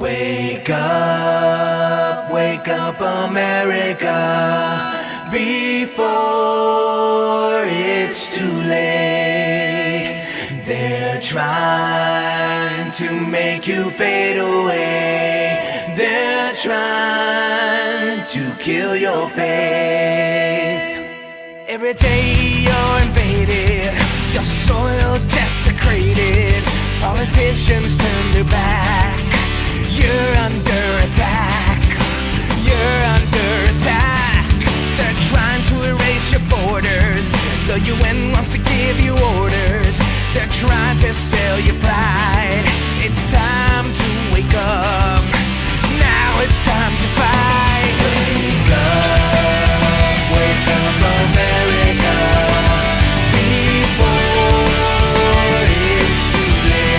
Wake up, America, before it's too late. They're trying to make you fade away. They're trying to kill your faith. Every day you're invaded, your soil desecrated. Politicians turn their back. You're under attack. You're under attack. They're trying to erase your borders. The UN wants to give you orders. They're trying to sell your pride. It's time to wake up. Now it's time to fight. Wake up, America, before it's too late.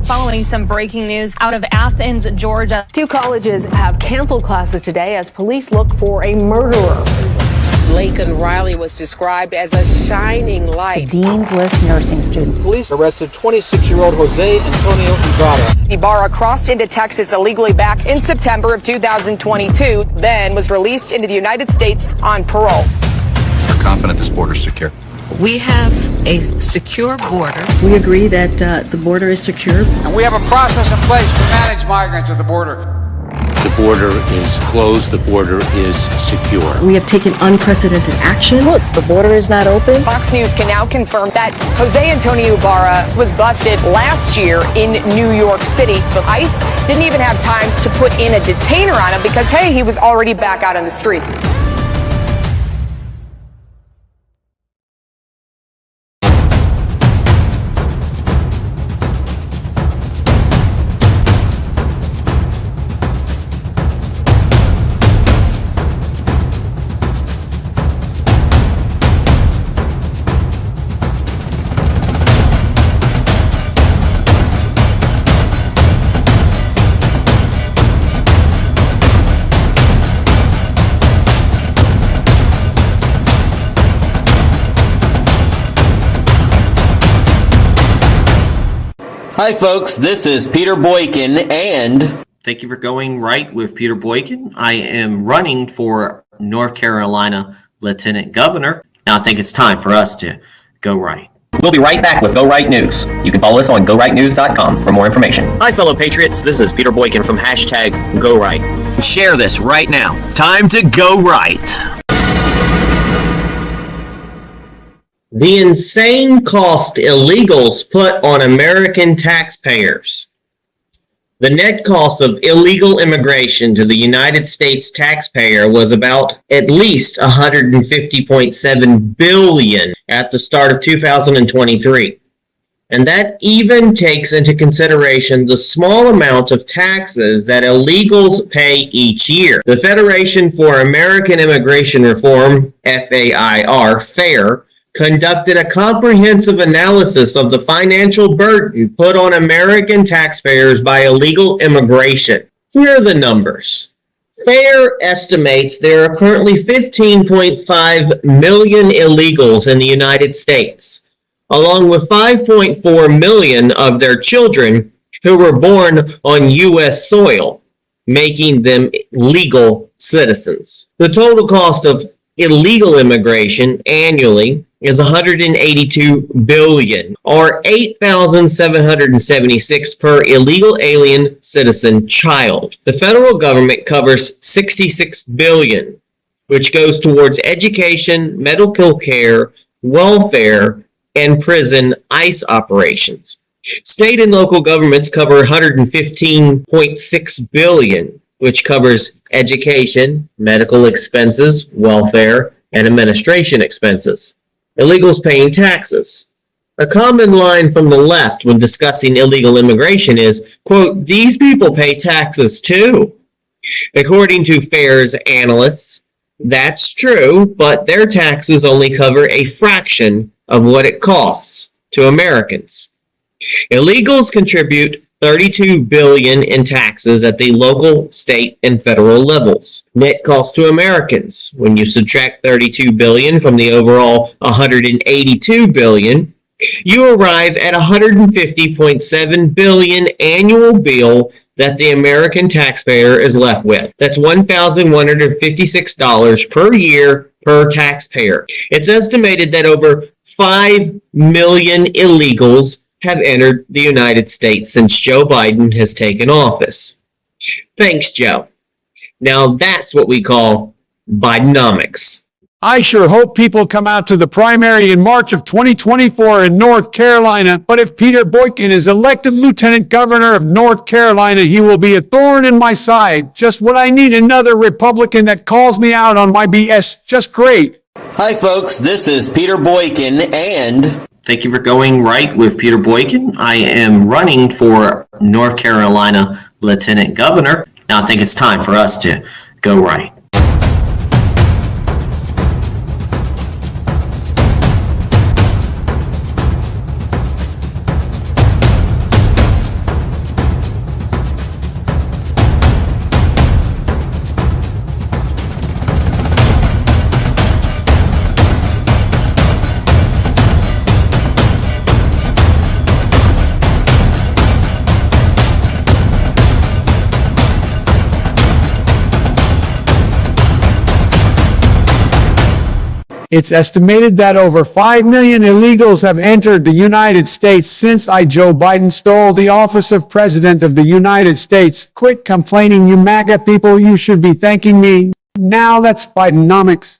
Following some breaking news out of Athens, Georgia. 2 colleges have canceled classes today as police look for a murderer. Laken Riley was described as a shining light. Dean's List nursing student. Police arrested 26-year-old Jose Antonio Ibarra. Ibarra crossed into Texas illegally back in September of 2022, then was released into the United States on parole. We're confident this border is secure. We have a secure border. We agree that the border is secure. And we have a process in place to manage migrants at the border. The border is closed. The border is secure. We have taken unprecedented action. Look, the border is not open. Fox News can now confirm that Jose Antonio Ibarra was busted last year in New York City. But ICE didn't even have time to put in a detainer on him because, hey, he was already back out on the streets. Hi folks, this is Peter Boykin, and thank you for going right with Peter Boykin. I am running for North Carolina Lieutenant Governor. Now I think it's time for us to go right. We'll be right back with Go Right News. You can follow us on GoRightNews.com for more information. Hi fellow patriots, this is Peter Boykin from #GoRight. Share this right now. Time to go right. The insane cost illegals put on American taxpayers. The net cost of illegal immigration to the United States taxpayer was about at least $150.7 billion at the start of 2023. And that even takes into consideration the small amount of taxes that illegals pay each year. The Federation for American Immigration Reform, FAIR, conducted a comprehensive analysis of the financial burden put on American taxpayers by illegal immigration. Here are the numbers. FAIR estimates there are currently 15.5 million illegals in the United States, along with 5.4 million of their children who were born on U.S. soil, making them legal citizens. The total cost of illegal immigration annually is $182 billion, or $8,776 per illegal alien citizen child. The federal government covers $66 billion, which goes towards education, medical care, welfare, and prison ICE operations. State and local governments cover $115.6 billion, which covers education, medical expenses, welfare, and administration expenses. Illegals paying taxes. A common line from the left when discussing illegal immigration is, quote, "These people pay taxes too." According to FAIR's analysts, that's true, but their taxes only cover a fraction of what it costs to Americans. Illegals contribute $32 billion in taxes at the local, state, and federal levels. Net cost to Americans, when you subtract $32 billion from the overall $182 billion, you arrive at $150.7 billion annual bill that the American taxpayer is left with. That's $1,156 per year per taxpayer. It's estimated that over 5 million illegals have entered the United States since Joe Biden has taken office. Thanks, Joe. Now that's what we call Bidenomics. I sure hope people come out to the primary in March of 2024 in North Carolina, but if Peter Boykin is elected Lieutenant Governor of North Carolina, he will be a thorn in my side. Just what I need, another Republican that calls me out on my BS. Just great. Hi folks, this is Peter Boykin and... Thank you for going right with Peter Boykin. I am running for North Carolina Lieutenant Governor. Now I think it's time for us to go right. It's estimated that over 5 million illegals have entered the United States since Joe Biden stole the office of President of the United States. Quit complaining, you MAGA people. You should be thanking me. Now that's Bidenomics.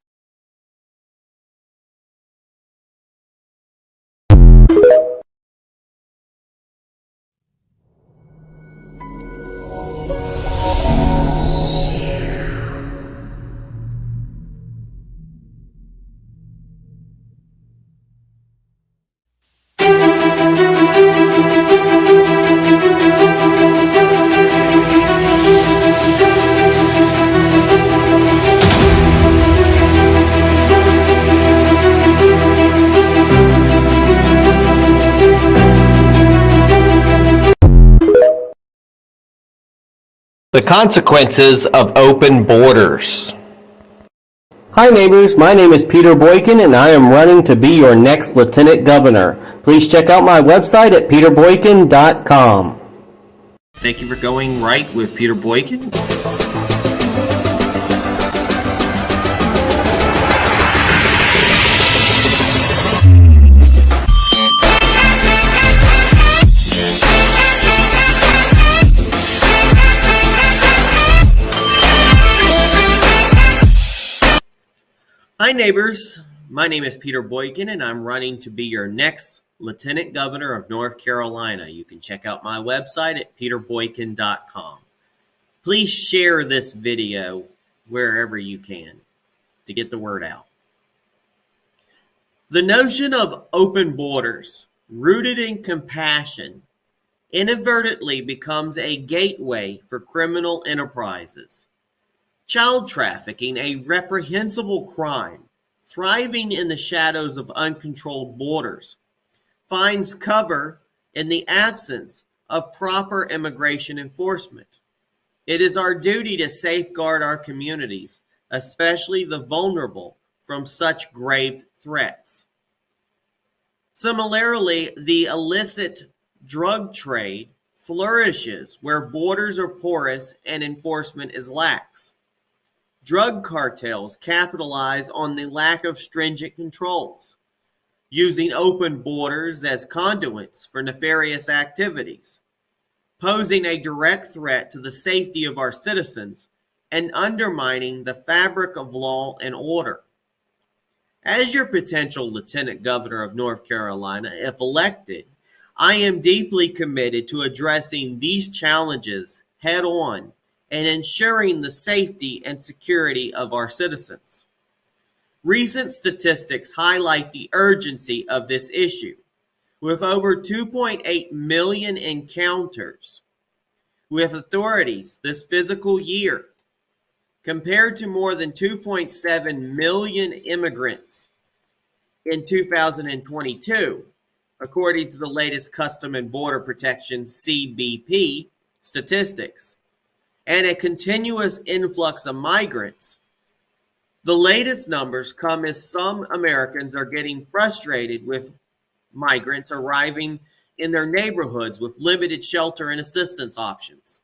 The consequences of open borders. Hi neighbors, my name is Peter Boykin and I am running to be your next Lieutenant Governor. Please check out my website at peterboykin.com. Thank you for going right with Peter Boykin. Hi neighbors, my name is Peter Boykin and I'm running to be your next Lieutenant Governor of North Carolina. You can check out my website at peterboykin.com. Please share this video wherever you can to get the word out. The notion of open borders, rooted in compassion, inadvertently becomes a gateway for criminal enterprises. Child trafficking, a reprehensible crime, thriving in the shadows of uncontrolled borders, finds cover in the absence of proper immigration enforcement. It is our duty to safeguard our communities, especially the vulnerable, from such grave threats. Similarly, the illicit drug trade flourishes where borders are porous and enforcement is lax. Drug cartels capitalize on the lack of stringent controls, using open borders as conduits for nefarious activities, posing a direct threat to the safety of our citizens and undermining the fabric of law and order. As your potential Lieutenant Governor of North Carolina, if elected, I am deeply committed to addressing these challenges head on and ensuring the safety and security of our citizens. Recent statistics highlight the urgency of this issue, with over 2.8 million encounters with authorities this fiscal year, compared to more than 2.7 million immigrants in 2022, according to the latest Custom and Border Protection CBP statistics, and a continuous influx of migrants. The latest numbers come as some Americans are getting frustrated with migrants arriving in their neighborhoods with limited shelter and assistance options.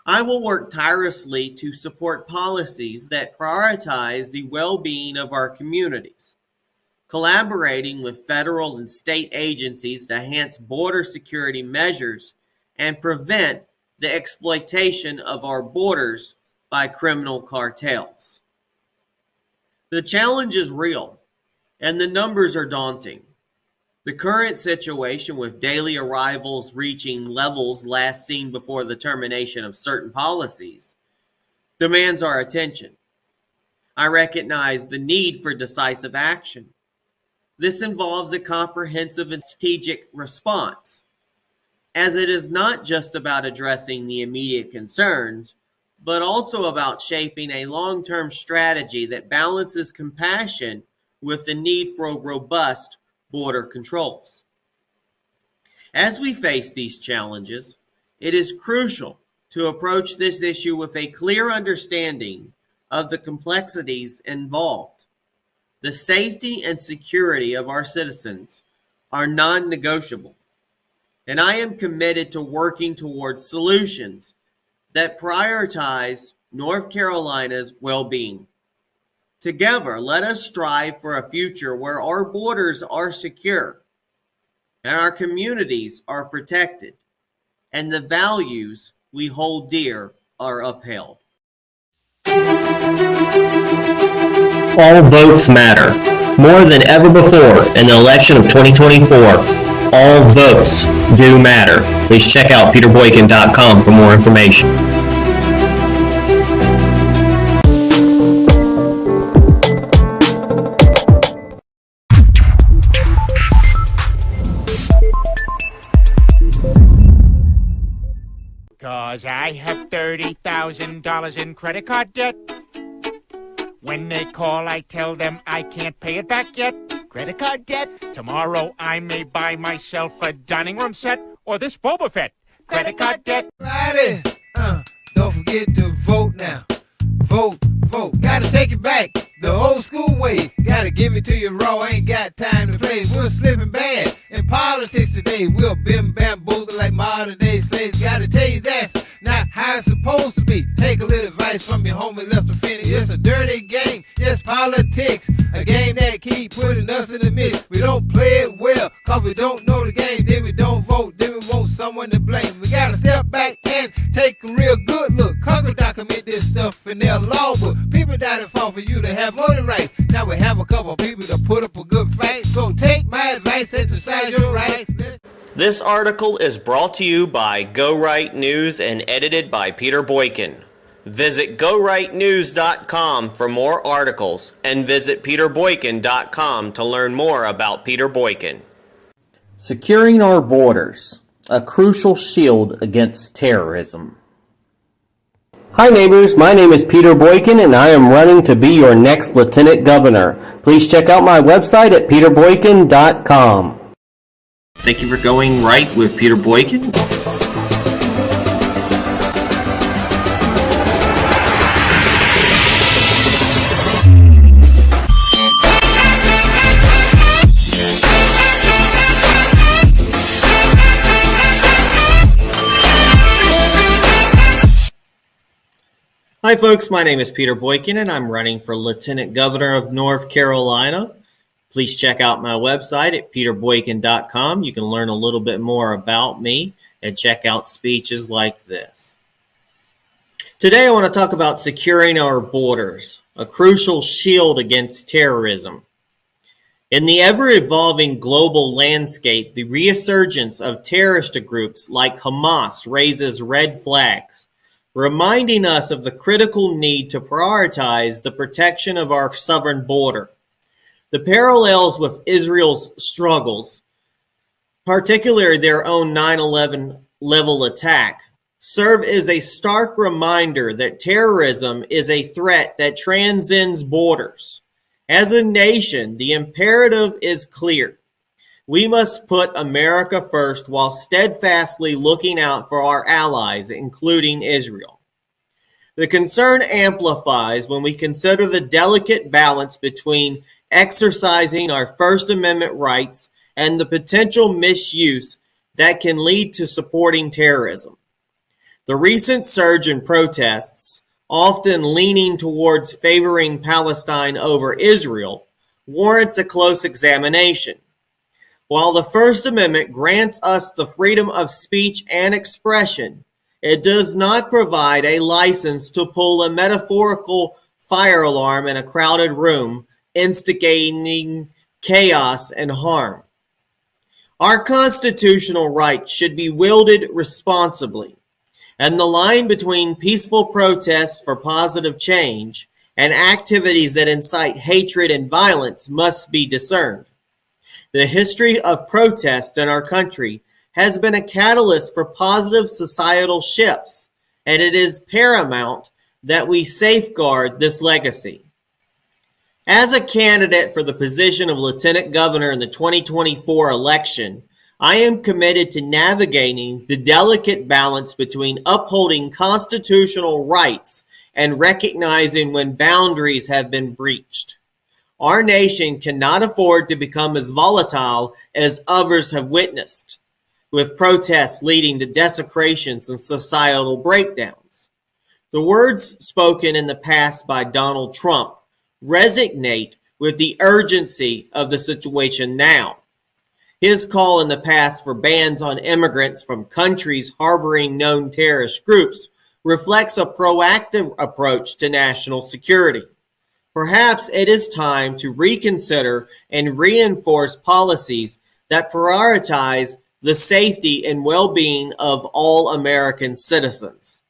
I will work tirelessly to support policies that prioritize the well-being of our communities, collaborating with federal and state agencies to enhance border security measures and prevent the exploitation of our borders by criminal cartels. The challenge is real, and the numbers are daunting. The current situation with daily arrivals reaching levels last seen before the termination of certain policies demands our attention. I recognize the need for decisive action. This involves a comprehensive and strategic response, as it is not just about addressing the immediate concerns, but also about shaping a long-term strategy that balances compassion with the need for robust border controls. As we face these challenges, it is crucial to approach this issue with a clear understanding of the complexities involved. The safety and security of our citizens are non-negotiable, and I am committed to working towards solutions that prioritize North Carolina's well-being. Together, let us strive for a future where our borders are secure and our communities are protected and the values we hold dear are upheld. All votes matter. More than ever before in the election of 2024, all votes do matter. Please check out peterboykin.com for more information. Cause I have $30,000 in credit card debt. When they call, I tell them I can't pay it back yet. Credit card debt. Tomorrow I may buy myself a dining room set or this Boba Fett. Credit card debt. Friday, don't forget to vote now. Vote, vote. Gotta take it back the old school way. Gotta give it to you raw. Ain't got time to play. We're slipping bad in politics today. We'll bim bamboozle like modern day slaves. Gotta tell you that's not how it's supposed to be. Take a little advice from your homie Lester Finney. It's a dirty game. It's politics. A game that keep putting us in the mix. We don't play it well cause we don't know the game. Then we don't vote. Then we want someone to blame. We gotta step back and take a real good look. Congress document this stuff in their law book. People died and fought for you to have voting rights. Now we have a couple of people to put up a good fight. So take my advice, exercise your rights. This article is brought to you by Go Right News and edited by Peter Boykin. Visit GoRightNews.com for more articles and visit PeterBoykin.com to learn more about Peter Boykin. Securing our borders, a crucial shield against terrorism. Hi neighbors, my name is Peter Boykin and I am running to be your next Lieutenant Governor. Please check out my website at PeterBoykin.com. Thank you for going right with Peter Boykin. Hi folks, my name is Peter Boykin and I'm running for Lieutenant Governor of North Carolina. Please check out my website at peterboykin.com. You can learn a little bit more about me and check out speeches like this. Today I want to talk about securing our borders, a crucial shield against terrorism. In the ever-evolving global landscape, the resurgence of terrorist groups like Hamas raises red flags, reminding us of the critical need to prioritize the protection of our southern border. The parallels with Israel's struggles, particularly their own 9/11 level attack, serve as a stark reminder that terrorism is a threat that transcends borders As a nation, the imperative is clear. We must put America first while steadfastly looking out for our allies, including Israel. The concern amplifies when we consider the delicate balance between exercising our First Amendment rights and the potential misuse that can lead to supporting terrorism. The recent surge in protests, often leaning towards favoring Palestine over Israel, warrants a close examination. While the First Amendment grants us the freedom of speech and expression, it does not provide a license to pull a metaphorical fire alarm in a crowded room, instigating chaos and harm. Our constitutional rights should be wielded responsibly, and the line between peaceful protests for positive change and activities that incite hatred and violence must be discerned. The history of protest in our country has been a catalyst for positive societal shifts, and it is paramount that we safeguard this legacy. As a candidate for the position of Lieutenant Governor in the 2024 election, I am committed to navigating the delicate balance between upholding constitutional rights and recognizing when boundaries have been breached. Our nation cannot afford to become as volatile as others have witnessed, with protests leading to desecrations and societal breakdowns. The words spoken in the past by Donald Trump resonate with the urgency of the situation now. His call in the past for bans on immigrants from countries harboring known terrorist groups reflects a proactive approach to national security. Perhaps it is time to reconsider and reinforce policies that prioritize the safety and well-being of all American citizens.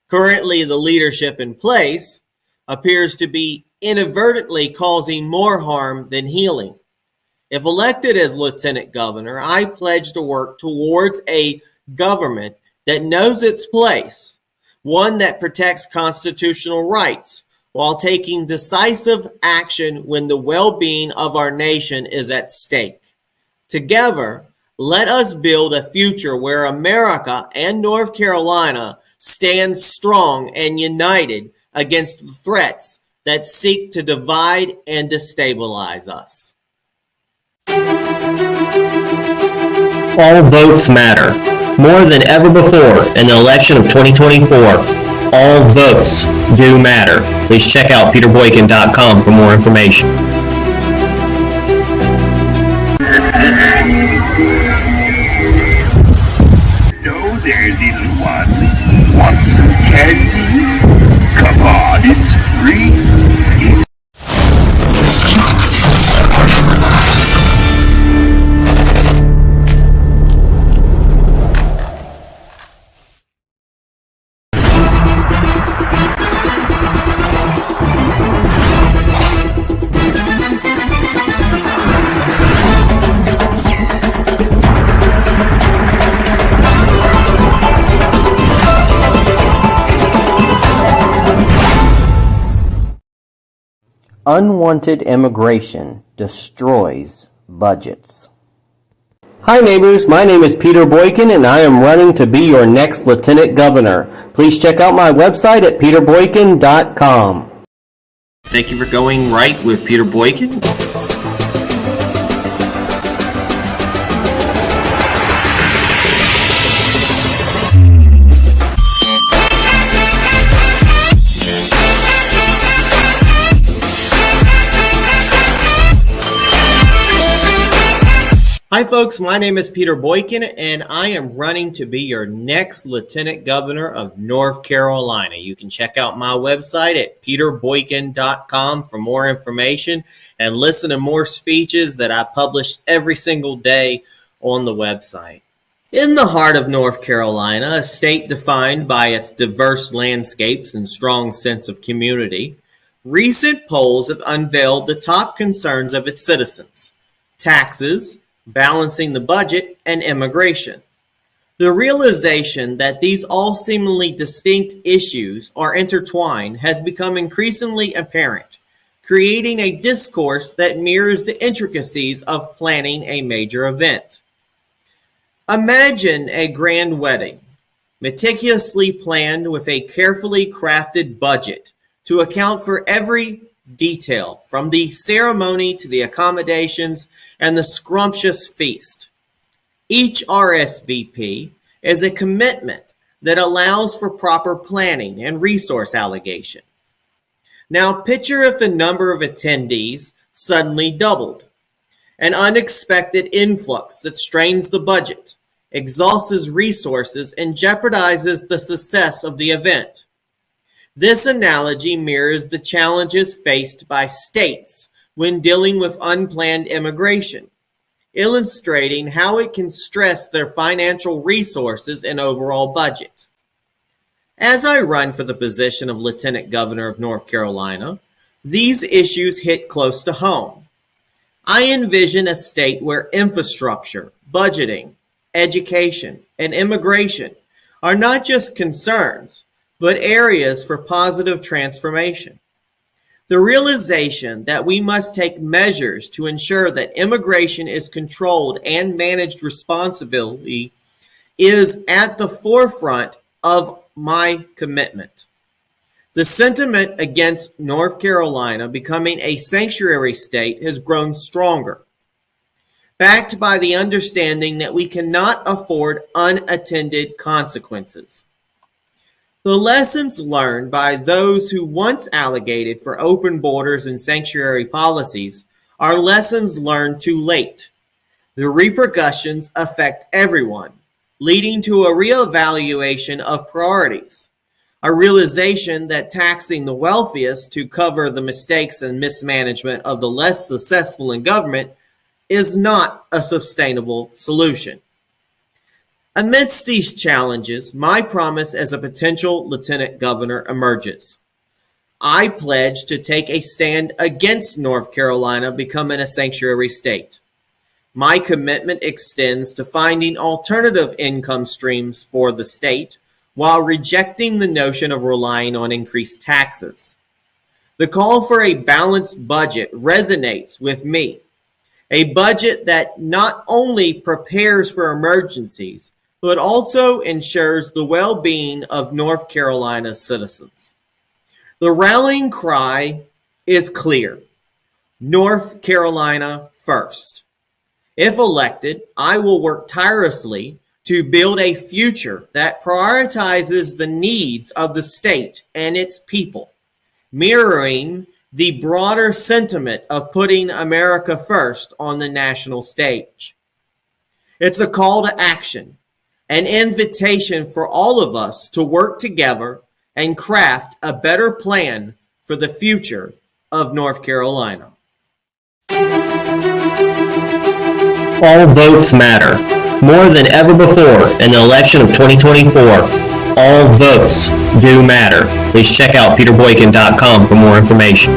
Currently, the leadership in place appears to be inadvertently causing more harm than healing. If elected as Lieutenant Governor, I pledge to work towards a government that knows its place, one that protects constitutional rights, while taking decisive action when the well-being of our nation is at stake. Together, let us build a future where America and North Carolina stand strong and united against the threats that seek to divide and destabilize us. All votes matter. More than ever before in the election of 2024, all votes do matter. Please check out peterboykin.com for more information. Hello there, little one. Want some candy? Come on, it's free. Unwanted immigration destroys budgets. Hi neighbors, my name is Peter Boykin and I am running to be your next Lieutenant Governor. Please check out my website at peterboykin.com. Thank you for going right with Peter Boykin. Hi folks, my name is Peter Boykin and I am running to be your next Lieutenant Governor of North Carolina. You can check out my website at peterboykin.com for more information and listen to more speeches that I publish every single day on the website. In the heart of North Carolina, a state defined by its diverse landscapes and strong sense of community, recent polls have unveiled the top concerns of its citizens: taxes, balancing the budget, and immigration. The realization that these all seemingly distinct issues are intertwined has become increasingly apparent. creating a discourse that mirrors the intricacies of planning a major event. Imagine a grand wedding, meticulously planned with a carefully crafted budget to account for every detail, from the ceremony to the accommodations and the scrumptious feast. Each RSVP is a commitment that allows for proper planning and resource allocation. Now picture if the number of attendees suddenly doubled. An unexpected influx that strains the budget, exhausts resources, and jeopardizes the success of the event. This analogy mirrors the challenges faced by states when dealing with unplanned immigration, illustrating how it can stress their financial resources and overall budget. As I run for the position of Lieutenant Governor of North Carolina, these issues hit close to home. I envision a state where infrastructure, budgeting, education, and immigration are not just concerns, but areas for positive transformation. The realization that we must take measures to ensure that immigration is controlled and managed responsibly is at the forefront of my commitment. The sentiment against North Carolina becoming a sanctuary state has grown stronger, backed by the understanding that we cannot afford unattended consequences. The lessons learned by those who once advocated for open borders and sanctuary policies are lessons learned too late. The repercussions affect everyone, leading to a reevaluation of priorities, a realization that taxing the wealthiest to cover the mistakes and mismanagement of the less successful in government is not a sustainable solution. Amidst these challenges, my promise as a potential lieutenant governor emerges. I pledge to take a stand against North Carolina becoming a sanctuary state. My commitment extends to finding alternative income streams for the state while rejecting the notion of relying on increased taxes. The call for a balanced budget resonates with me. A budget that not only prepares for emergencies, but also ensures the well-being of North Carolina's citizens. The rallying cry is clear: North Carolina first. If elected, I will work tirelessly to build a future that prioritizes the needs of the state and its people, mirroring the broader sentiment of putting America first on the national stage. It's a call to action, an invitation for all of us to work together and craft a better plan for the future of North Carolina. All votes matter. More than ever before in the election of 2024, all votes do matter. Please check out peterboykin.com for more information.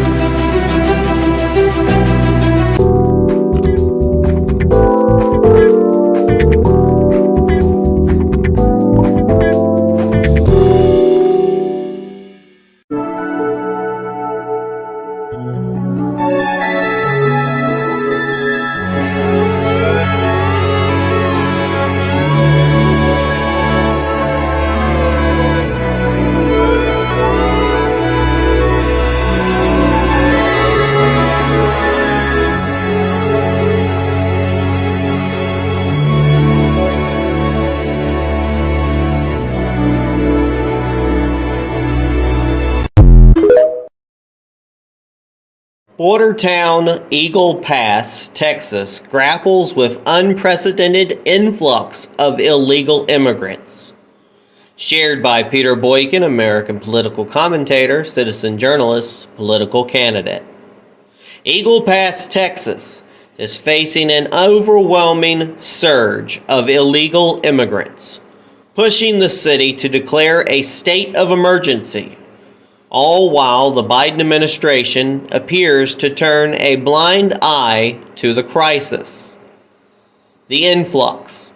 Border town Eagle Pass, Texas, grapples with unprecedented influx of illegal immigrants. Shared by Peter Boykin, American political commentator, citizen journalist, political candidate. Eagle Pass, Texas, is facing an overwhelming surge of illegal immigrants, pushing the city to declare a state of emergency, all while the Biden administration appears to turn a blind eye to the crisis. The influx.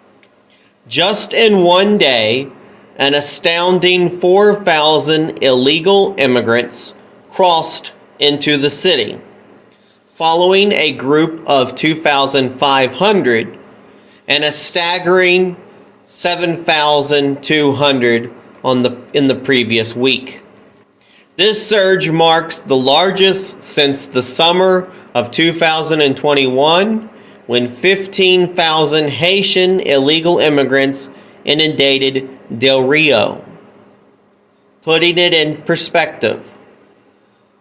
Just in one day, an astounding 4,000 illegal immigrants crossed into the city, following a group of 2,500 and a staggering 7,200 in the previous week. This surge marks the largest since the summer of 2021, when 15,000 Haitian illegal immigrants inundated Del Rio. Putting it in perspective,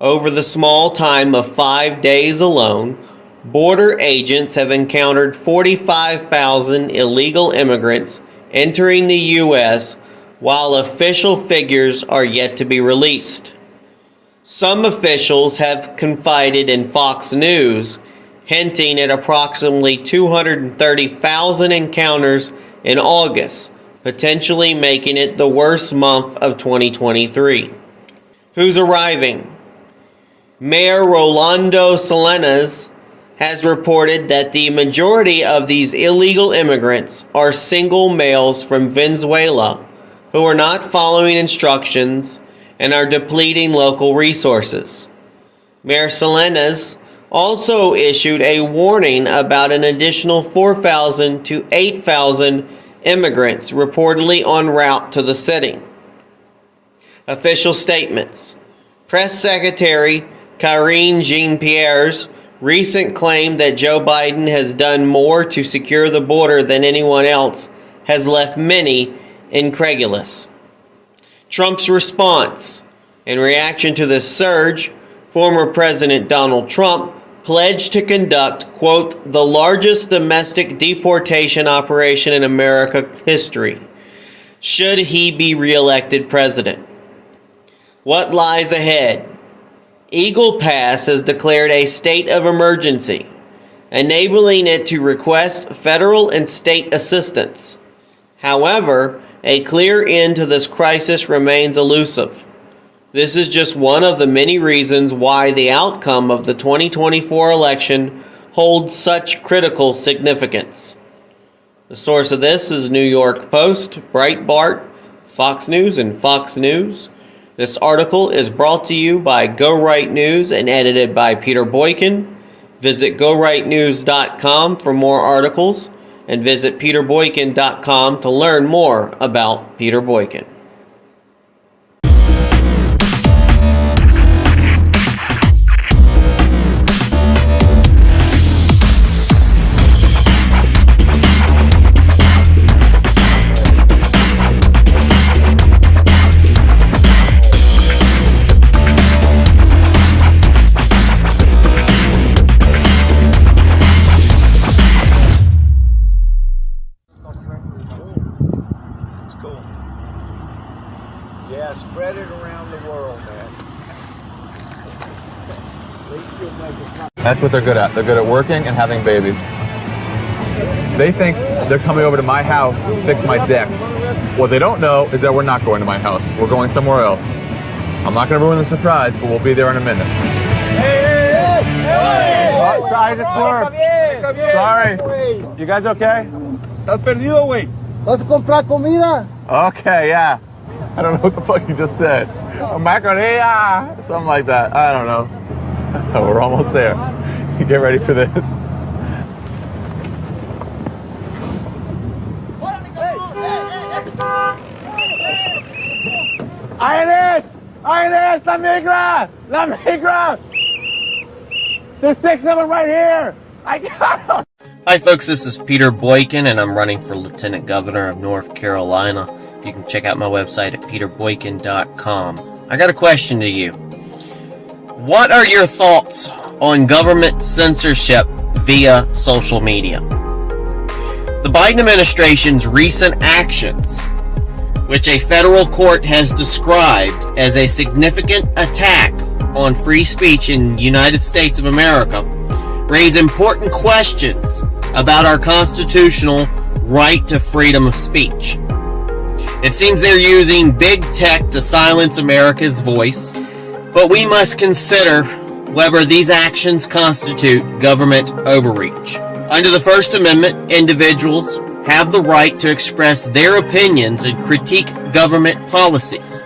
over the small time of 5 days alone, border agents have encountered 45,000 illegal immigrants entering the U.S., while official figures are yet to be released. Some officials have confided in Fox News, hinting at approximately 230,000 encounters in August, potentially making it the worst month of 2023. Who's arriving? Mayor Rolando Salinas has reported that the majority of these illegal immigrants are single males from Venezuela who are not following instructions and are depleting local resources. Mayor Salinas also issued a warning about an additional 4,000 to 8,000 immigrants reportedly en route to the city. Official statements. Press Secretary Karine Jean-Pierre's recent claim that Joe Biden has done more to secure the border than anyone else has left many incredulous. Trump's response. In reaction to this surge, former President Donald Trump pledged to conduct, quote, the largest domestic deportation operation in American history, should he be reelected president. What lies ahead? Eagle Pass has declared a state of emergency, enabling it to request federal and state assistance. However, a clear end to this crisis remains elusive. This is just one of the many reasons why the outcome of the 2024 election holds such critical significance. The source of this is New York Post, Breitbart, Fox News, and Fox News. This article is brought to you by Go Right News and edited by Peter Boykin. Visit GoRightNews.com for more articles, and visit peterboykin.com to learn more about Peter Boykin. Spread it around the world, man. That's what they're good at. They're good at working and having babies. They think they're coming over to my house to fix my deck. What they don't know is that we're not going to my house. We're going somewhere else. I'm not going to ruin the surprise, but we'll be there in a minute. Oh, sorry, I just swerved. Sorry. You guys okay? Estás perdido, güey. ¿Vas a comprar comida? Okay, yeah. I don't know what the fuck you just said. Macarena! Something like that. I don't know. So we're almost there. Get ready for this. Ernest! Ernest! La migra! La migra! There's 6 of them right here! I got them! Hi folks, this is Peter Boykin and I'm running for Lieutenant Governor of North Carolina. You can check out my website at peterboykin.com. I got a question to you. What are your thoughts on government censorship via social media? The Biden administration's recent actions, which a federal court has described as a significant attack on free speech in the United States of America, raise important questions about our constitutional right to freedom of speech. It seems they're using big tech to silence America's voice, but we must consider whether these actions constitute government overreach. Under the First Amendment, individuals have the right to express their opinions and critique government policies.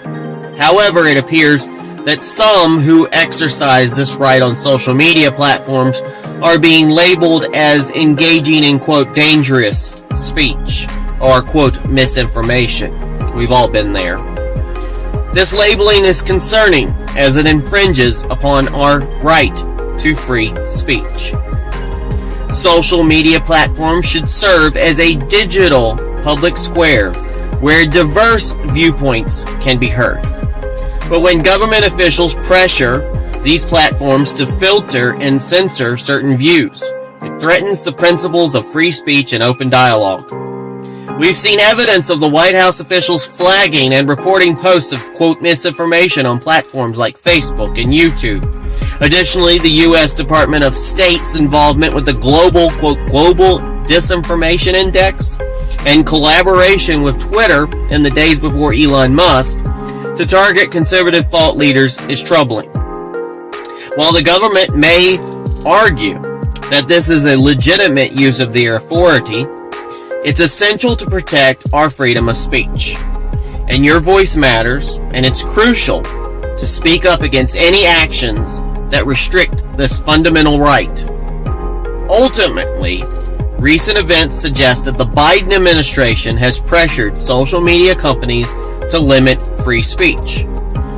However, it appears that some who exercise this right on social media platforms are being labeled as engaging in, quote, dangerous speech or, quote, misinformation. We've all been there. This labeling is concerning as it infringes upon our right to free speech. Social media platforms should serve as a digital public square where diverse viewpoints can be heard. But when government officials pressure these platforms to filter and censor certain views, it threatens the principles of free speech and open dialogue. We've seen evidence of the White House officials flagging and reporting posts of, quote, misinformation on platforms like Facebook and YouTube. Additionally, the U.S. Department of State's involvement with the global, quote, global disinformation index and collaboration with Twitter in the days before Elon Musk to target conservative thought leaders is troubling. While the government may argue that this is a legitimate use of their authority, it's essential to protect our freedom of speech. And your voice matters, and it's crucial to speak up against any actions that restrict this fundamental right. Ultimately, recent events suggest that the Biden administration has pressured social media companies to limit free speech,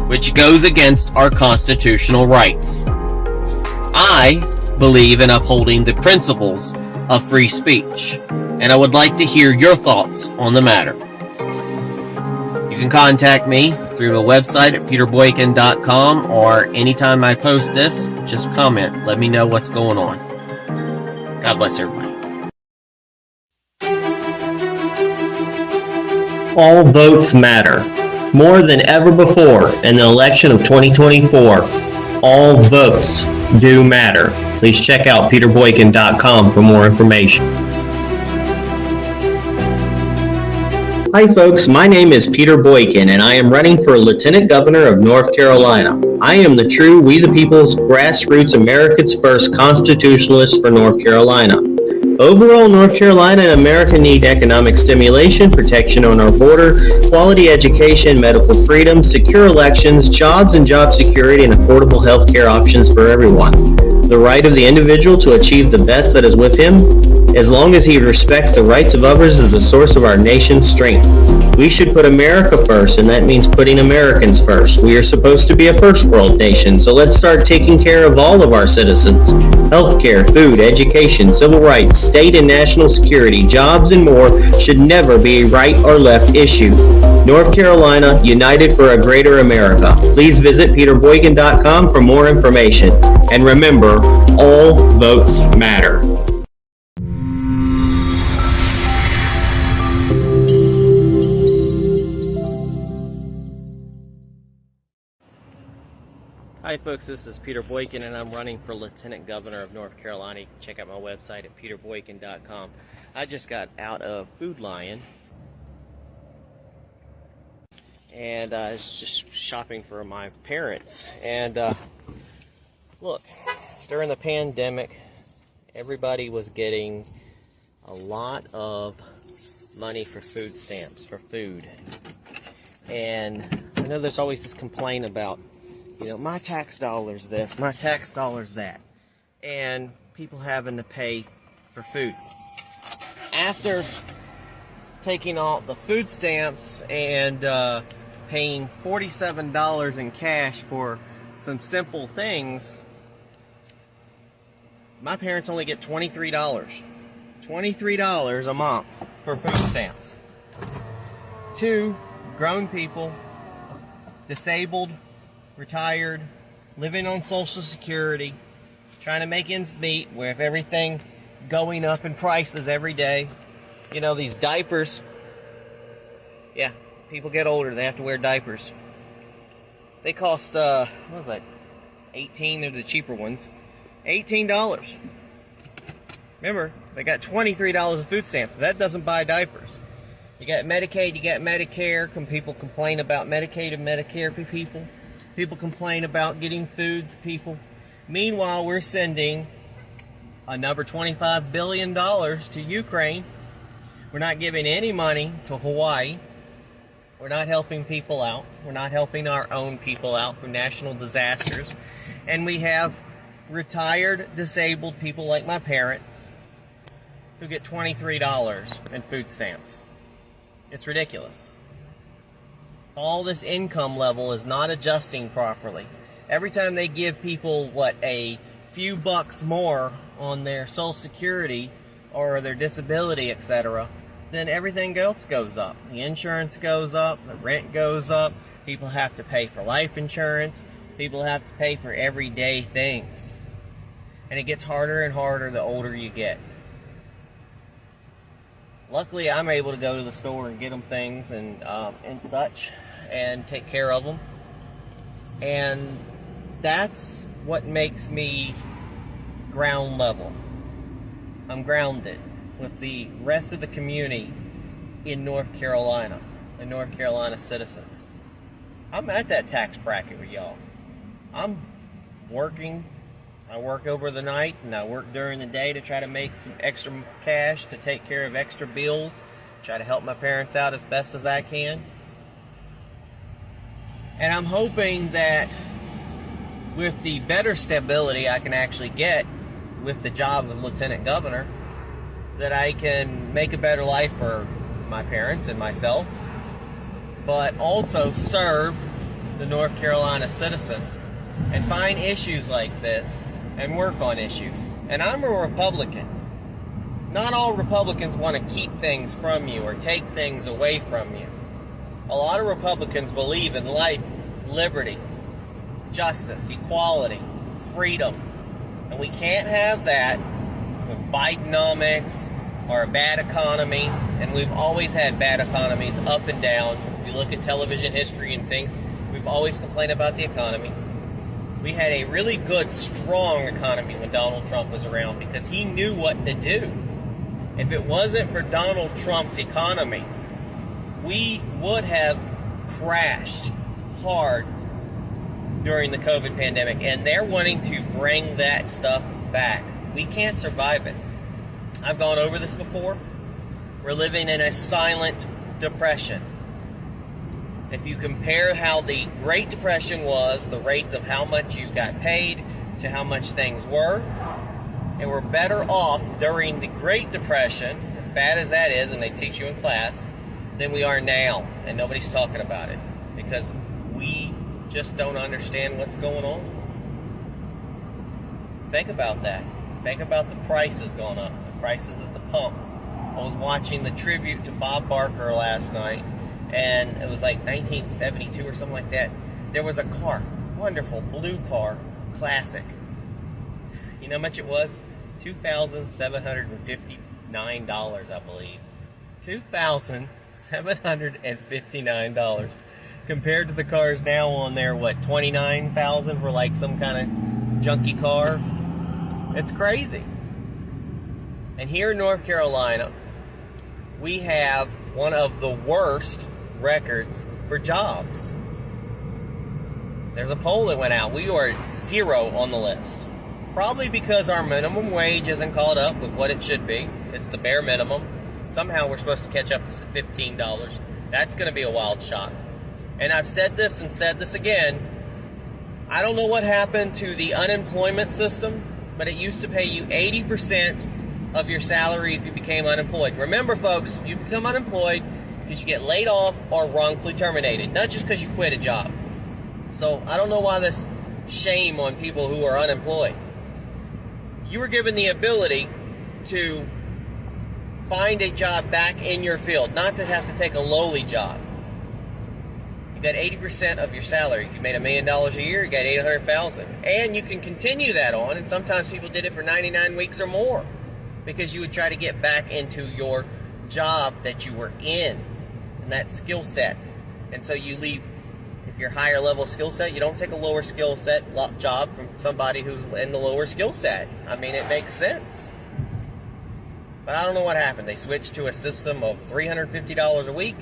which goes against our constitutional rights. I believe in upholding the principles of free speech, and I would like to hear your thoughts on the matter. You can contact me through the website at peterboykin.com, or anytime I post this, just comment. Let me know what's going on. God bless everybody. All votes matter. More than ever before in the election of 2024, all votes do matter. Please check out peterboykin.com for more information. Hi folks, my name is Peter Boykin and I am running for Lieutenant Governor of North Carolina. I am the true We the People's grassroots America's first constitutionalist for North Carolina. Overall, North Carolina and America need economic stimulation, protection on our border, quality education, medical freedom, secure elections, jobs and job security, and affordable health care options for everyone. The right of the individual to achieve the best that is with him, as long as he respects the rights of others, is the source of our nation's strength. We should put America first, and that means putting Americans first. We are supposed to be a first world nation, so let's start taking care of all of our citizens. Healthcare, food, education, civil rights, state and national security, jobs, and more should never be a right or left issue. North Carolina, united for a greater America. Please visit peterboykin.com for more information. And remember, all votes matter. Hi folks, this is Peter Boykin and I'm running for Lieutenant Governor of North Carolina. You can check out my website at peterboykin.com. I just got out of Food Lion and I was just shopping for my parents. And look, during the pandemic, everybody was getting a lot of money for food stamps, for food. And I know there's always this complaint about, you know, my tax dollar's this, my tax dollar's that, and people having to pay for food. After taking all the food stamps and paying $47 in cash for some simple things, my parents only get $23 a month for food stamps. Two grown people, disabled, retired, living on Social Security, trying to make ends meet with everything going up in prices every day. You know, these diapers, yeah, people get older, they have to wear diapers. They cost, what was that, $18, they're the cheaper ones, $18. Remember, they got $23 of food stamps. That doesn't buy diapers. You got Medicaid, you got Medicare. People complain about Medicaid and Medicare for people. People complain about getting food to people. Meanwhile, we're sending another $25 billion to Ukraine. We're not giving any money to Hawaii. We're not helping people out. We're not helping our own people out from national disasters. And we have retired, disabled people like my parents who get $23 in food stamps. It's ridiculous. All this income level is not adjusting properly. Every time they give people, a few bucks more on their Social Security or their disability, etc., then everything else goes up. The insurance goes up, the rent goes up, people have to pay for life insurance, people have to pay for everyday things. And it gets harder and harder the older you get. Luckily, I'm able to go to the store and get them things and such and take care of them. And that's what makes me ground level. I'm grounded with the rest of the community in North Carolina, the North Carolina citizens. I'm at that tax bracket with y'all. I'm working. I work over the night and I work during the day to try to make some extra cash to take care of extra bills, try to help my parents out as best as I can. And I'm hoping that with the better stability I can actually get with the job of Lieutenant Governor, that I can make a better life for my parents and myself, but also serve the North Carolina citizens and find issues like this and work on issues. And I'm a Republican. Not all Republicans want to keep things from you or take things away from you. A lot of Republicans believe in life, liberty, justice, equality, freedom. And we can't have that with Bidenomics or a bad economy, and we've always had bad economies up and down. If you look at television history and things, we've always complained about the economy. We had a really good, strong economy when Donald Trump was around because he knew what to do. If it wasn't for Donald Trump's economy, we would have crashed hard during the COVID pandemic, and they're wanting to bring that stuff back. We can't survive it. I've gone over this before. We're living in a silent depression. If you compare how the Great Depression was, the rates of how much you got paid to how much things were, and we're better off during the Great Depression, as bad as that is, and they teach you in class, than we are now, and nobody's talking about it because we just don't understand what's going on. Think about that. Think about the prices going up, the prices at the pump. I was watching the tribute to Bob Barker last night, and it was like 1972 or something like that. There was a car, wonderful blue car, classic. You know how much it was? $2,759, I believe. $2,759 compared to the cars now on there, what, $29,000 for like some kind of junky car? It's crazy. And here in North Carolina, we have one of the worst records for jobs. There's a poll that went out. We are 0 on the list. Probably because our minimum wage isn't caught up with what it should be. It's the bare minimum. Somehow we're supposed to catch up to $15. That's going to be a wild shot. And I've said this and said this again. I don't know what happened to the unemployment system, but it used to pay you 80% of your salary if you became unemployed. Remember, folks, you become unemployed because you get laid off or wrongfully terminated, not just because you quit a job. So I don't know why this shame on people who are unemployed. You were given the ability to find a job back in your field, not to have to take a lowly job. You got 80% of your salary. If you made $1 million a year, you got $800,000. And you can continue that on, and sometimes people did it for 99 weeks or more because you would try to get back into your job that you were in and that skill set. And so you leave, if you're higher level skill set, you don't take a lower skill set job from somebody who's in the lower skill set. I mean, it makes sense. But I don't know what happened. They switched to a system of $350 a week,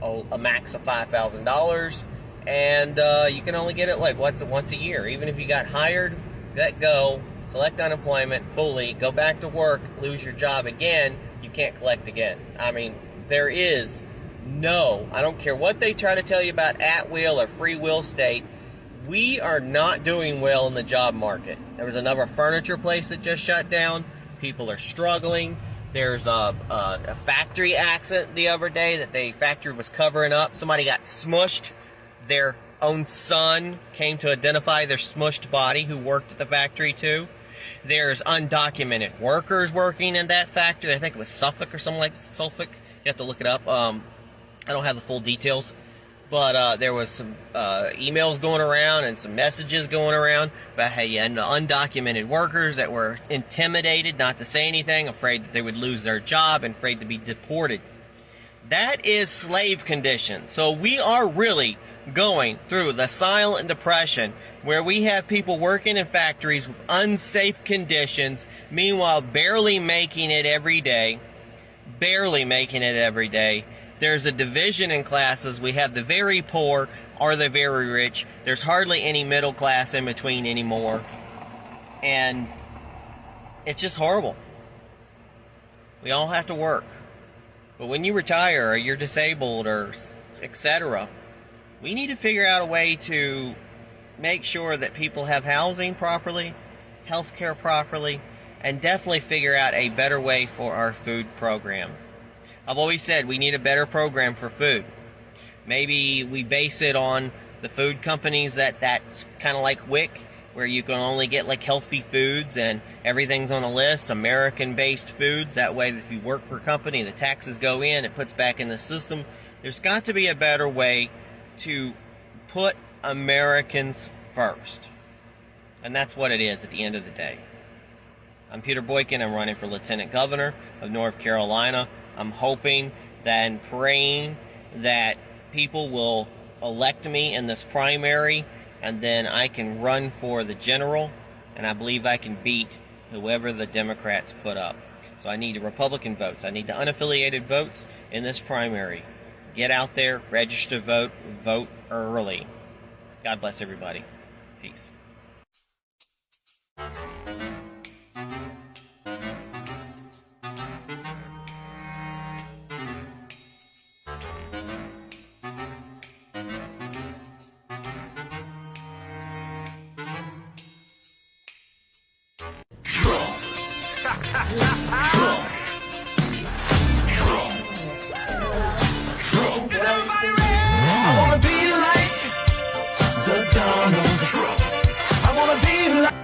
a max of $5,000, and you can only get it like once a year. Even if you got hired, let go, collect unemployment fully, go back to work, lose your job again, you can't collect again. I mean, there is No, I don't care what they try to tell you about at-will or free will state. We are not doing well in the job market. There was another furniture place that just shut down. People are struggling. There's a factory accident the other day that the factory was covering up. Somebody got smushed. Their own son came to identify their smushed body who worked at the factory too. There's undocumented workers working in that factory. I think it was Suffolk or something like Suffolk. You have to look it up. I don't have the full details. But there was some emails going around and some messages going around about how you had undocumented workers that were intimidated not to say anything, afraid that they would lose their job, and afraid to be deported. That is slave conditions. So we are really going through the silent depression where we have people working in factories with unsafe conditions, meanwhile barely making it every day. Barely making it every day. There's a division in classes. We have the very poor or the very rich. There's hardly any middle class in between anymore. And it's just horrible. We all have to work. But when you retire or you're disabled or etc., we need to figure out a way to make sure that people have housing properly, health care properly, and definitely figure out a better way for our food program. I've always said we need a better program for food. Maybe we base it on the food companies that's kind of like WIC, where you can only get like healthy foods and everything's on a list, American-based foods. That way, if you work for a company, the taxes go in, it puts back in the system. There's got to be a better way to put Americans first. And that's what it is at the end of the day. I'm Peter Boykin. I'm running for Lieutenant Governor of North Carolina. I'm hoping and praying that people will elect me in this primary, and then I can run for the general, and I believe I can beat whoever the Democrats put up. So I need the Republican votes. I need the unaffiliated votes in this primary. Get out there, register to vote, vote early. God bless everybody. Peace. I wanna be like the Donald Trump. I wanna be like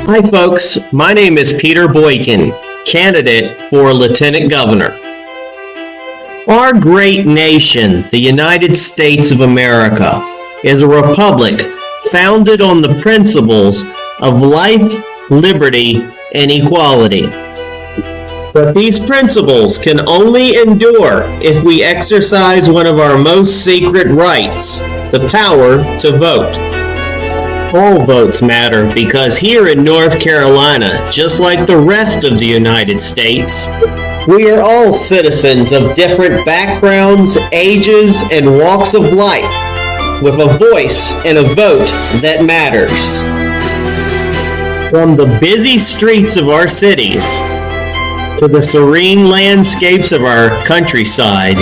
Hi folks, my name is Peter Boykin, candidate for Lieutenant Governor. Our great nation, the United States of America, is a republic founded on the principles of life, liberty, and equality. But these principles can only endure if we exercise one of our most sacred rights, the power to vote. All votes matter because here in North Carolina, just like the rest of the United States, we are all citizens of different backgrounds, ages, and walks of life, with a voice and a vote that matters. From the busy streets of our cities to the serene landscapes of our countryside,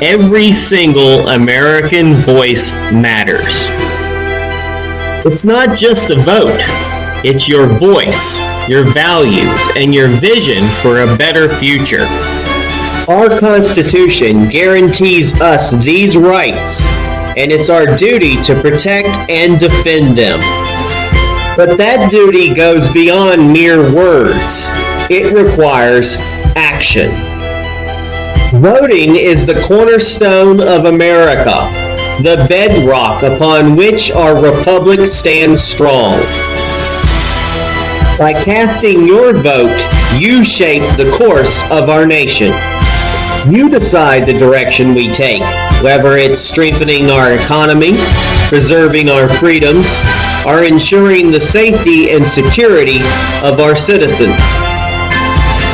every single American voice matters. It's not just a vote, it's your voice, your values, and your vision for a better future. Our Constitution guarantees us these rights, and it's our duty to protect and defend them. But that duty goes beyond mere words. It requires action. Voting is the cornerstone of America, the bedrock upon which our republic stands strong. By casting your vote, you shape the course of our nation. You decide the direction we take, whether it's strengthening our economy, preserving our freedoms, or ensuring the safety and security of our citizens.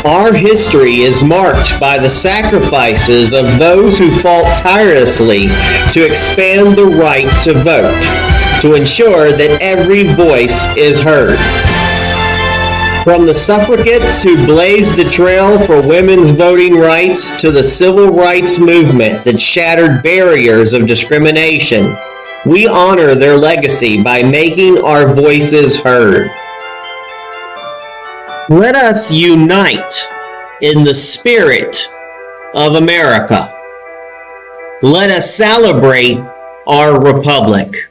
Our history is marked by the sacrifices of those who fought tirelessly to expand the right to vote, to ensure that every voice is heard. From the suffragettes who blazed the trail for women's voting rights to the civil rights movement that shattered barriers of discrimination, we honor their legacy by making our voices heard. Let us unite in the spirit of America. Let us celebrate our republic.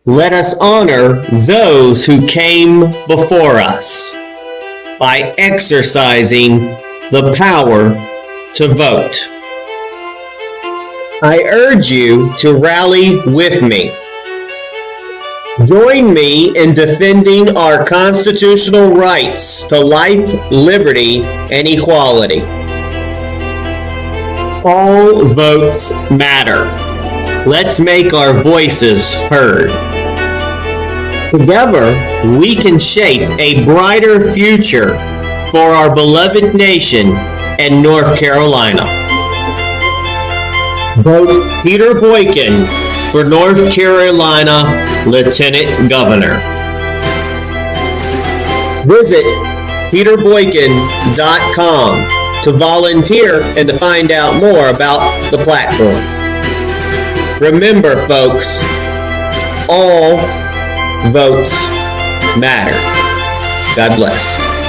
Let us honor those who came before us by exercising the power to vote. I urge you to rally with me. Join me in defending our constitutional rights to life, liberty, and equality. All votes matter. Let's make our voices heard. Together, we can shape a brighter future for our beloved nation and North Carolina. Vote Peter Boykin for North Carolina Lieutenant Governor. Visit peterboykin.com to volunteer and to find out more about the platform. Remember, folks, all votes matter. God bless.